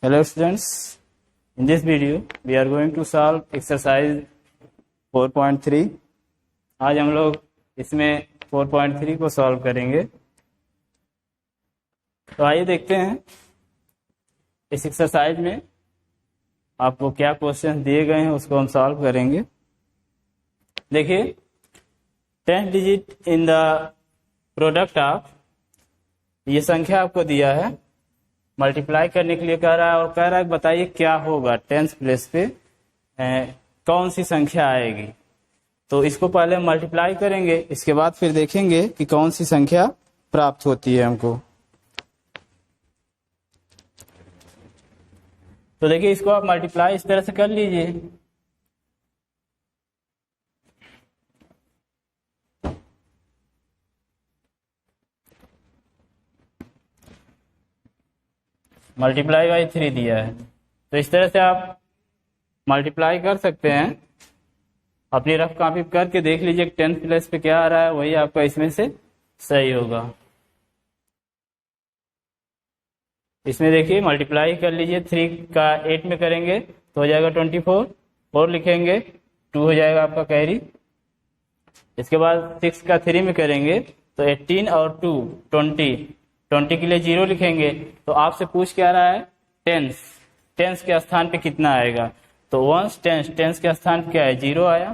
Hello students, in this video we are going to solve exercise 4.3। आज हम लोग इसमें 4.3 को सॉल्व करेंगे। तो आइए देखते हैं इस एक्सरसाइज में आपको क्या क्वेश्चन दिए गए हैं, उसको हम सॉल्व करेंगे। देखिए 10 digit in the product of, ये संख्या आपको दिया है, मल्टीप्लाई करने के लिए कह रहा है और कह रहा है बताइए क्या होगा 10th प्लेस पे कौन सी संख्या आएगी। तो इसको पहले मल्टीप्लाई करेंगे, इसके बाद फिर देखेंगे कि कौन सी संख्या प्राप्त होती है हमको। तो देखिए इसको आप मल्टीप्लाई इस तरह से कर लीजिए। मल्टीप्लाई बाई 3 दिया है, तो इस तरह से आप मल्टीप्लाई कर सकते हैं। अपनी रफ कॉपी करके देख लीजिए 10th प्लेस पे क्या आ रहा है, वही आपका इसमें से सही होगा। इसमें देखिए मल्टीप्लाई कर लीजिए, 3 का 8 में करेंगे तो हो जाएगा 24, 4 लिखेंगे 2 हो जाएगा आपका कैरी। इसके बाद 6 का 3 में करेंगे तो 18 और 2 20 के लिए 0 लिखेंगे। तो आपसे पूछ क्या रहा है, टेंस के स्थान पे कितना आएगा। तो वंस टेंस के स्थान पे क्या है, 0 आया।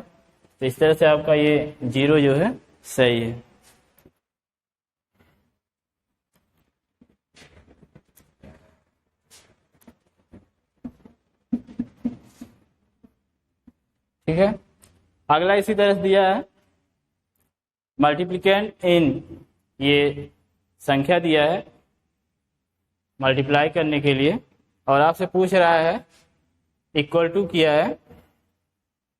तो इस तरह से आपका ये 0 जो है सही है। ठीक है, अगला इसी तरह से दिया है मल्टीप्लिकेंट इन, ये संख्या दिया है मल्टीप्लाई करने के लिए और आपसे पूछ रहा है इक्वल टू किया है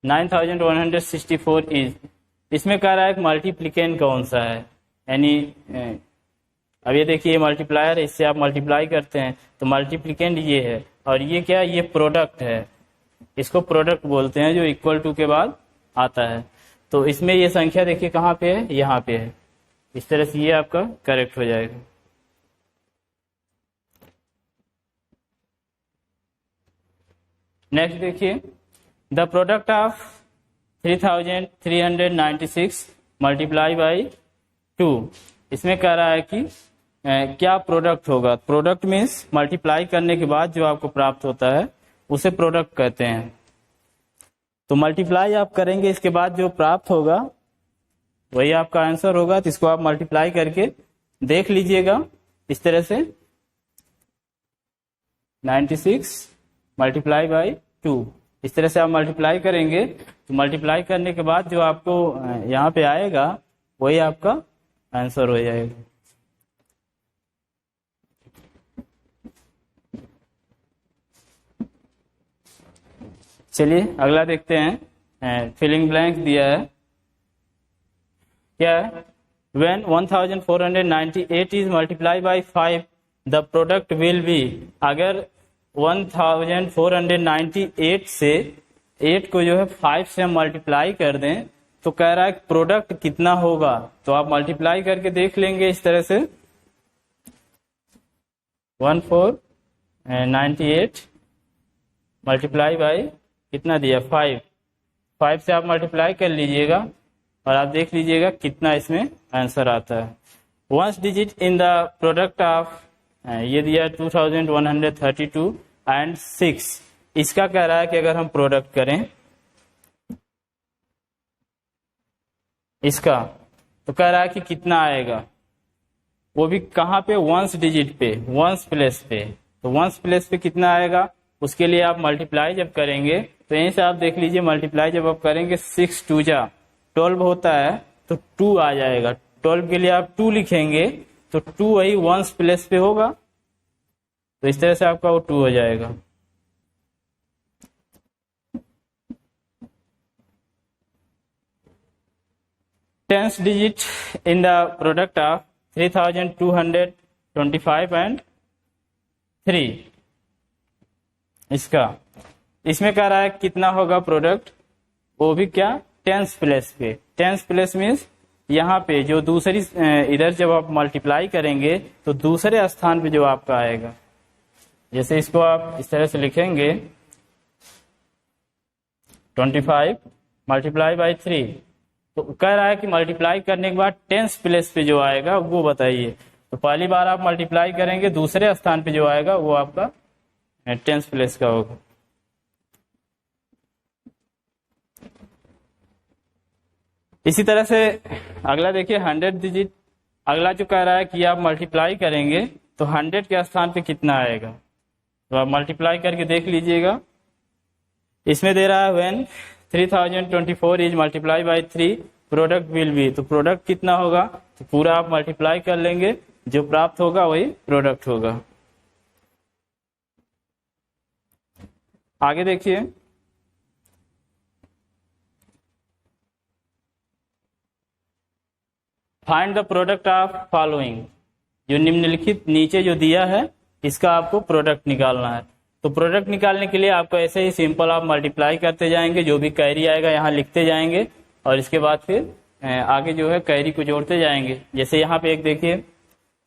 9164 इज। इसमें कह रहा है मल्टीप्लिकेंट कौन सा है, यानी अब ये देखिए मल्टीप्लायर, इससे आप मल्टीप्लाई करते हैं तो मल्टीप्लिकेंट ये है और ये क्या, ये प्रोडक्ट है। इसको प्रोडक्ट बोलते हैं जो इक्वल टू के बाद आता है। तो इसमें ये संख्या देखिए कहाँ पे है, यहाँ पे है। इस तरह से ये आपका करेक्ट हो जाएगा। नेक्स्ट देखिए the product of 3396 multiply by 2। इसमें कह रहा है कि क्या प्रोडक्ट होगा। प्रोडक्ट मीन्स मल्टीप्लाई करने के बाद जो आपको प्राप्त होता है उसे प्रोडक्ट कहते हैं। तो मल्टीप्लाई आप करेंगे, इसके बाद जो प्राप्त होगा वही आपका आंसर होगा। तो इसको आप मल्टीप्लाई करके देख लीजिएगा इस तरह से 96 मल्टीप्लाई बाई 2। इस तरह से आप मल्टीप्लाई करेंगे तो मल्टीप्लाई करने के बाद जो आपको यहाँ पे आएगा वही आपका आंसर हो जाएगा। चलिए अगला देखते हैं। फिलिंग ब्लैंक दिया है, क्या है, when 1498 is multiplied by 5 the product will be। अगर 1498 से 8 को जो है 5 से हम मल्टीप्लाई कर दें तो कह रहा है प्रोडक्ट कितना होगा। तो आप मल्टीप्लाई करके देख लेंगे इस तरह से 1498 मल्टीप्लाई बाई कितना दिया, 5 से आप मल्टीप्लाई कर लीजिएगा और आप देख लीजिएगा कितना इसमें आंसर आता है। Ones digit in the product of, ये दिया 2132 एंड 6। इसका कह रहा है कि अगर हम प्रोडक्ट करें इसका तो कह रहा है कि कितना आएगा, वो भी कहाँ पे, वंस डिजिट पे, वंस प्लेस पे। तो वंस प्लेस पे कितना आएगा, उसके लिए आप मल्टीप्लाई जब करेंगे तो यहीं से आप देख लीजिए मल्टीप्लाई जब आप करेंगे 6 2 जा 12 होता है तो 2 आ जाएगा। 12 के लिए आप 2 लिखेंगे तो 2 वही वंस प्लेस पे होगा। तो इस तरह से आपका वो 2 हो जाएगा। Tens digit in the product of 3225 and 3। इसमें कह रहा है कितना होगा प्रोडक्ट, वो भी क्या, टेंस प्लेस पे। टेंस प्लेस मीन्स यहाँ पे जो दूसरी इधर जब आप मल्टीप्लाई करेंगे तो दूसरे स्थान पे जो आपका आएगा जैसे इसको आप इस तरह से लिखेंगे 25 मल्टीप्लाई बाई 3, तो कह रहा है कि मल्टीप्लाई करने के बाद टेंस प्लेस पे जो आएगा वो बताइए। तो पहली बार आप मल्टीप्लाई करेंगे, दूसरे स्थान पे जो आएगा वो आपका टेंस प्लेस का होगा। इसी तरह से अगला देखिए 100 डिजिट, अगला जो कह रहा है कि आप मल्टीप्लाई करेंगे तो 100 के स्थान पे कितना आएगा, तो आप मल्टीप्लाई करके देख लीजिएगा। इसमें दे रहा है when 3024 is multiply by 3 product will be, तो प्रोडक्ट कितना होगा, तो पूरा आप मल्टीप्लाई कर लेंगे, जो प्राप्त होगा वही प्रोडक्ट होगा। आगे देखिए find the product of following, जो निम्नलिखित नीचे जो दिया है इसका आपको प्रोडक्ट निकालना है। तो प्रोडक्ट निकालने के लिए आपको ऐसे ही सिंपल आप मल्टीप्लाई करते जाएंगे, जो भी कैरी आएगा यहाँ लिखते जाएंगे और इसके बाद फिर आगे जो है कैरी को जोड़ते जाएंगे। जैसे यहाँ पे एक देखिए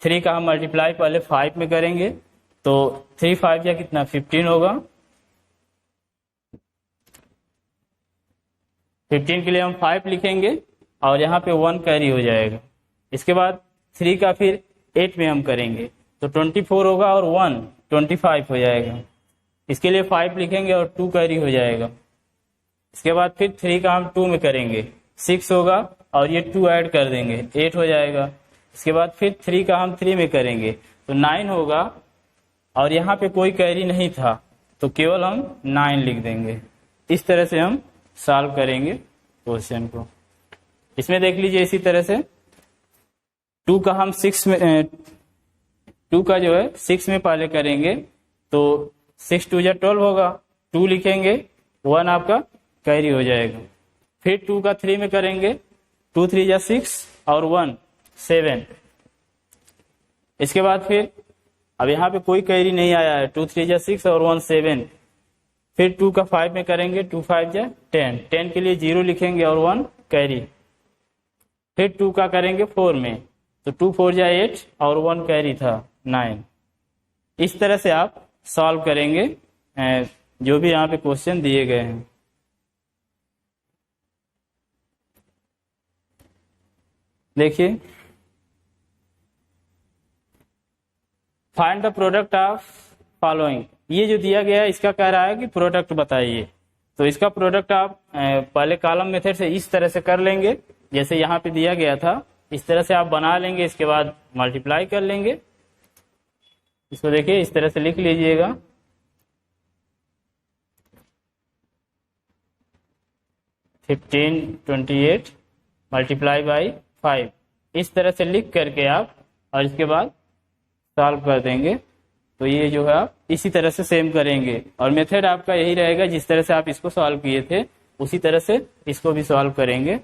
3 का हम मल्टीप्लाई पहले 5 में करेंगे, तो 3 5 या कितना 15 होगा, 15 के लिए हम 5 लिखेंगे और यहाँ पे 1 कैरी हो जाएगा। इसके बाद 3 का फिर 8 में हम करेंगे तो 24 होगा और 1 25 हो जाएगा। इसके लिए 5 लिखेंगे और 2 कैरी हो जाएगा। इसके बाद फिर 3 का हम 2 में करेंगे 6 होगा और ये 2 ऐड कर देंगे 8 हो जाएगा। इसके बाद फिर 3 का हम 3 में करेंगे तो 9 होगा और यहाँ पे कोई कैरी नहीं था तो केवल हम 9 लिख देंगे। इस तरह से हम सॉल्व करेंगे क्वेश्चन को। इसमें देख लीजिए इसी तरह से 2 का हम 6 में 2 का जो है 6 में पहले करेंगे तो 6 2 या 12 होगा, 2 लिखेंगे 1 आपका कैरी हो जाएगा। फिर 2 का 3 में करेंगे 2 3 या 6 और 1 7। इसके बाद फिर अब यहाँ पे कोई कैरी नहीं आया है, 2 3 या 6 और 1 7। फिर 2 का 5 में करेंगे 2 5 या 10, 10 के लिए 0 लिखेंगे और 1 कैरी। फिर 2 का करेंगे 4 में तो 2 4 या 8 और 1 कैरी था 9। इस तरह से आप सॉल्व करेंगे जो भी यहाँ पे क्वेश्चन दिए गए हैं। देखिए find the product of following, ये जो दिया गया है इसका कह रहा है कि प्रोडक्ट बताइए। तो इसका प्रोडक्ट आप पहले कॉलम मेथड से इस तरह से कर लेंगे जैसे यहाँ पे दिया गया था, इस तरह से आप बना लेंगे। इसके बाद मल्टीप्लाई कर लेंगे। इसको देखिए इस तरह से लिख लीजिएगा 15 28 मल्टीप्लाई बाई 5, इस तरह से लिख करके आप और इसके बाद सॉल्व कर देंगे। तो ये जो है आप इसी तरह से सेम करेंगे और मेथड आपका यही रहेगा, जिस तरह से आप इसको सॉल्व किए थे उसी तरह से इसको भी सॉल्व करेंगे।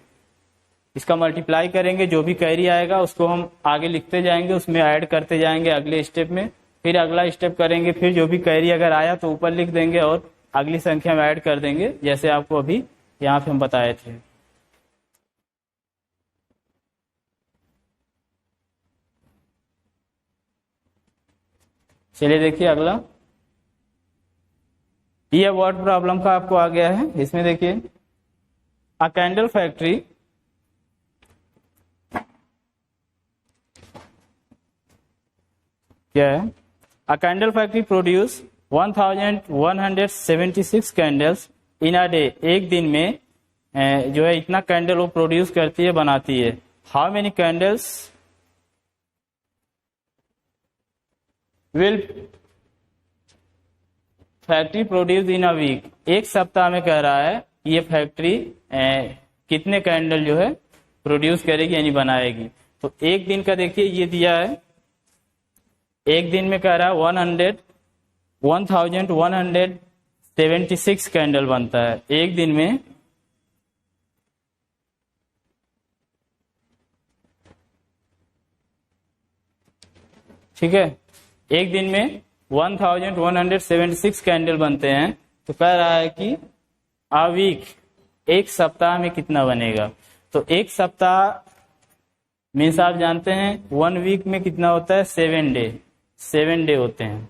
इसका मल्टीप्लाई करेंगे, जो भी कैरी आएगा उसको हम आगे लिखते जाएंगे, उसमें ऐड करते जाएंगे अगले स्टेप में। फिर अगला स्टेप करेंगे, फिर जो भी कैरी अगर आया तो ऊपर लिख देंगे और अगली संख्या में ऐड कर देंगे, जैसे आपको अभी यहाँ पे हम बताए थे। चलिए देखिए अगला, ये वर्ड प्रॉब्लम का आपको आ गया है। इसमें देखिए अ कैंडल फैक्ट्री क्या है, अ candle factory produce 1176 candles in a day, एक दिन में जो है इतना कैंडल वो प्रोड्यूस करती है, बनाती है। How many candles will factory produce in a week, एक सप्ताह में कह रहा है ये फैक्ट्री कितने कैंडल जो है प्रोड्यूस करेगी यानी बनाएगी। तो एक दिन का देखिए ये दिया है, एक दिन में कह रहा है 1176 कैंडल बनता है एक दिन में। ठीक है, एक दिन में 1176 कैंडल बनते हैं। तो कह रहा है कि अ वीक, एक सप्ताह में कितना बनेगा। तो एक सप्ताह मीन्स आप जानते हैं 1 वीक में कितना होता है 7 डे, 7 डे होते हैं।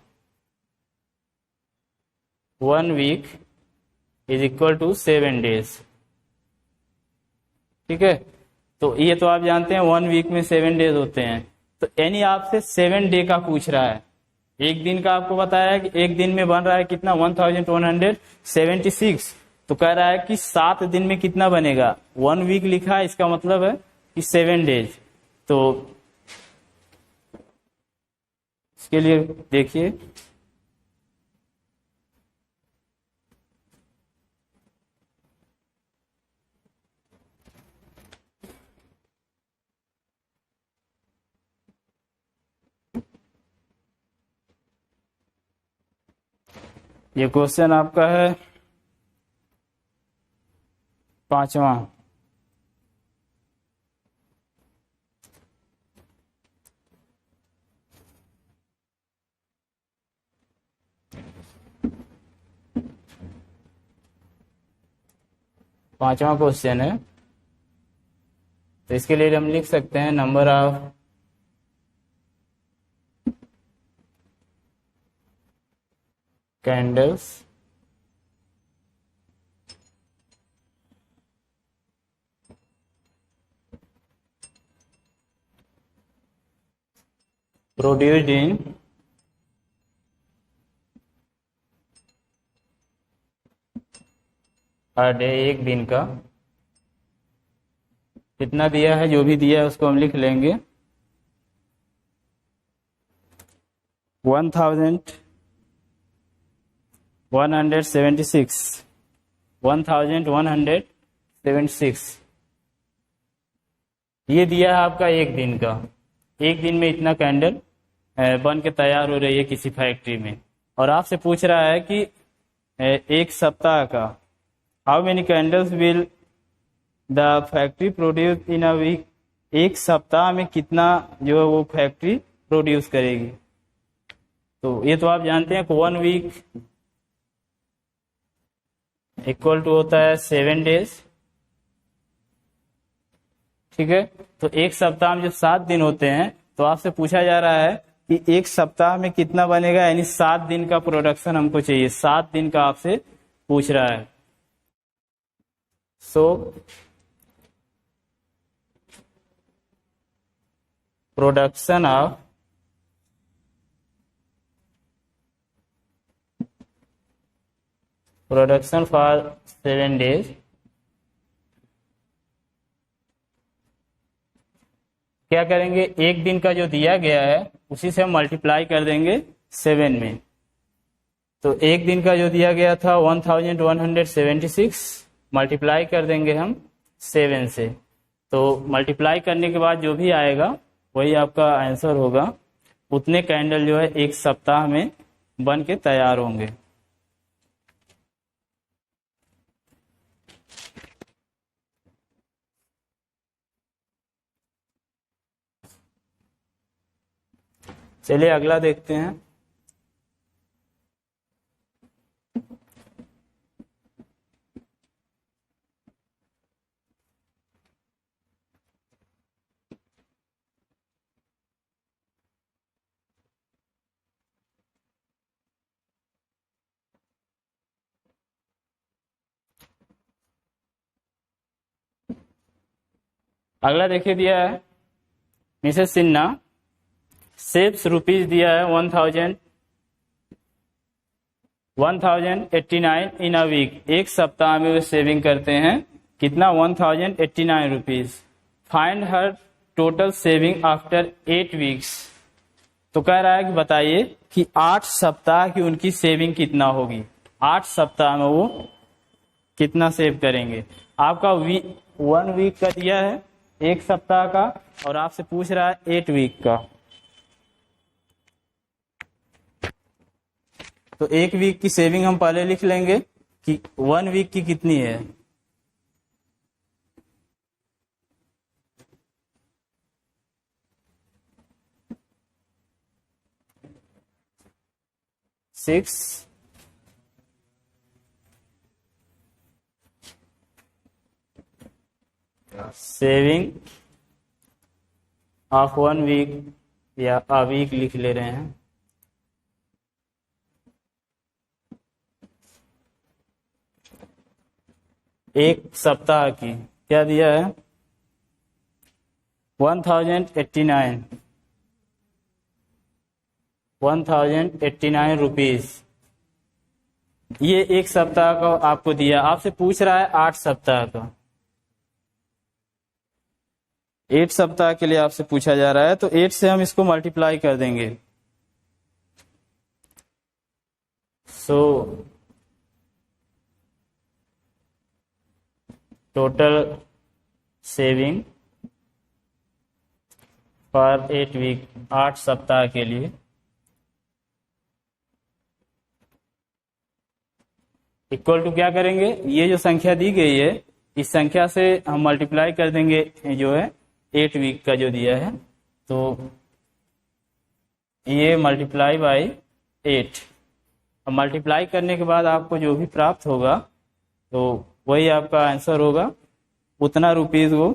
1 week is equal to 7 days. ठीक है, तो ये तो आप जानते हैं 1 वीक में 7 डेज होते हैं। तो यानी आपसे 7 डे का पूछ रहा है। एक दिन का आपको बताया है कि एक दिन में बन रहा है कितना, 1176। तो कह रहा है कि 7 दिन में कितना बनेगा, 1 वीक लिखा है, इसका मतलब है कि 7 डेज। तो इसके लिए देखिए, ये क्वेश्चन आपका है 5वां। पांचवा क्वेश्चन है, तो इसके लिए हम लिख सकते हैं number of candles produced in a day, एक दिन का कितना दिया है, जो भी दिया है उसको हम लिख लेंगे 1176 ये दिया है आपका एक दिन का। एक दिन में इतना कैंडल बन के तैयार हो रही है किसी फैक्ट्री में, और आपसे पूछ रहा है कि एक सप्ताह का, how many candles will the factory produce in a week, एक सप्ताह में कितना जो है वो फैक्ट्री प्रोड्यूस करेगी। तो ये तो आप जानते हैं कि 1 वीक इक्वल टू होता है 7 डेज। ठीक है, तो एक सप्ताह में जो 7 दिन होते हैं, तो आपसे पूछा जा रहा है कि एक सप्ताह में कितना बनेगा, यानी 7 दिन का प्रोडक्शन हमको चाहिए, 7 दिन का आपसे पूछ रहा है। So production of production for 7 days, क्या करेंगे, एक दिन का जो दिया गया है उसी से हम मल्टीप्लाई कर देंगे 7 में। तो एक दिन का जो दिया गया था 1176 मल्टीप्लाई कर देंगे हम 7 से। तो मल्टीप्लाई करने के बाद जो भी आएगा वही आपका आंसर होगा। उतने कैंडल जो है एक सप्ताह में बन के तैयार होंगे। चलिए अगला देखते हैं। अगला देखिए, दिया है मिसेस सिन्हा सेव्स रुपीज दिया है 1089 इन अ वीक, एक सप्ताह में वे सेविंग करते हैं कितना, 1089 rupees. Find her total saving after 8 weeks. तो कह रहा है कि बताइए कि 8 सप्ताह की उनकी सेविंग कितना होगी, 8 सप्ताह में वो कितना सेव करेंगे। आपका 1 वीक का दिया है, एक सप्ताह का, और आपसे पूछ रहा है 8 वीक का। तो 1 वीक की सेविंग हम पहले लिख लेंगे कि 1 वीक की कितनी है, 6 सेविंग ऑफ 1 वीक, या अ वीक लिख ले रहे हैं। एक सप्ताह की क्या दिया है 1089 रुपीज। ये एक सप्ताह का आपको दिया, आपसे पूछ रहा है 8 सप्ताह का। 8 सप्ताह के लिए आपसे पूछा जा रहा है, तो 8 से हम इसको मल्टीप्लाई कर देंगे। So total saving for 8 week, 8 सप्ताह के लिए इक्वल टू क्या करेंगे, ये जो संख्या दी गई है इस संख्या से हम मल्टीप्लाई कर देंगे जो है 8 वीक का जो दिया है, तो ये मल्टीप्लाई बाई 8। अब मल्टीप्लाई करने के बाद आपको जो भी प्राप्त होगा तो वही आपका आंसर होगा। उतना रुपीज वो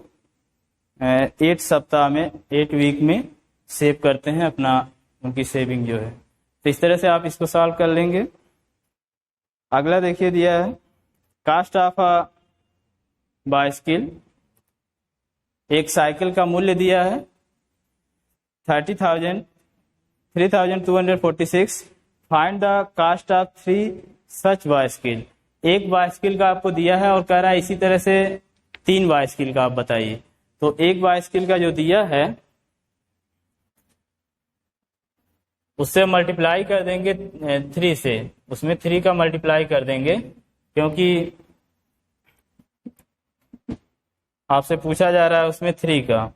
8 सप्ताह में 8 वीक में सेव करते हैं अपना, उनकी सेविंग जो है। तो इस तरह से आप इसको सॉल्व कर लेंगे। अगला देखिए दिया है कास्ट ऑफ अ बाइसिकल। एक साइकिल का मूल्य दिया है 3246। Find the cost of 3 such bicycle. एक बाइसिकल का आपको दिया है और कह रहा है इसी तरह से 3 बाइसिकल का आप बताइए। तो एक बाइसिकल का जो दिया है उससे मल्टीप्लाई कर देंगे 3 से, उसमें 3 का मल्टीप्लाई कर देंगे, क्योंकि आपसे पूछा जा रहा है उसमें 3 का।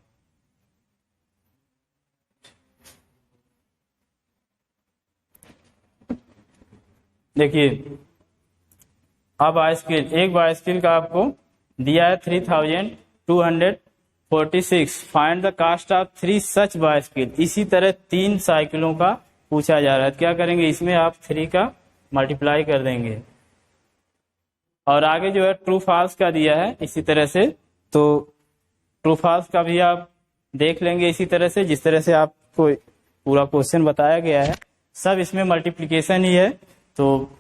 देखिए अब बाइसिकल, एक बाइसिकल का आपको दिया है 3246। Find the cost of 3 such bicycle. इसी तरह 3 साइकिलों का पूछा जा रहा है, क्या करेंगे, इसमें आप 3 का मल्टीप्लाई कर देंगे। और आगे जो है ट्रू फॉल्स का दिया है इसी तरह से, तो ट्रू फॉल्स का भी आप देख लेंगे इसी तरह से, जिस तरह से आपको पूरा क्वेश्चन बताया गया है। सब इसमें मल्टीप्लिकेशन ही है, तो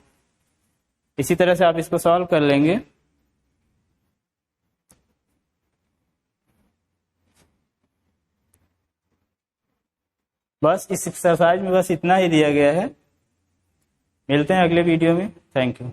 इसी तरह से आप इसको सॉल्व कर लेंगे। बस इस एक्सरसाइज में बस इतना ही दिया गया है। मिलते हैं अगले वीडियो में। Thank you.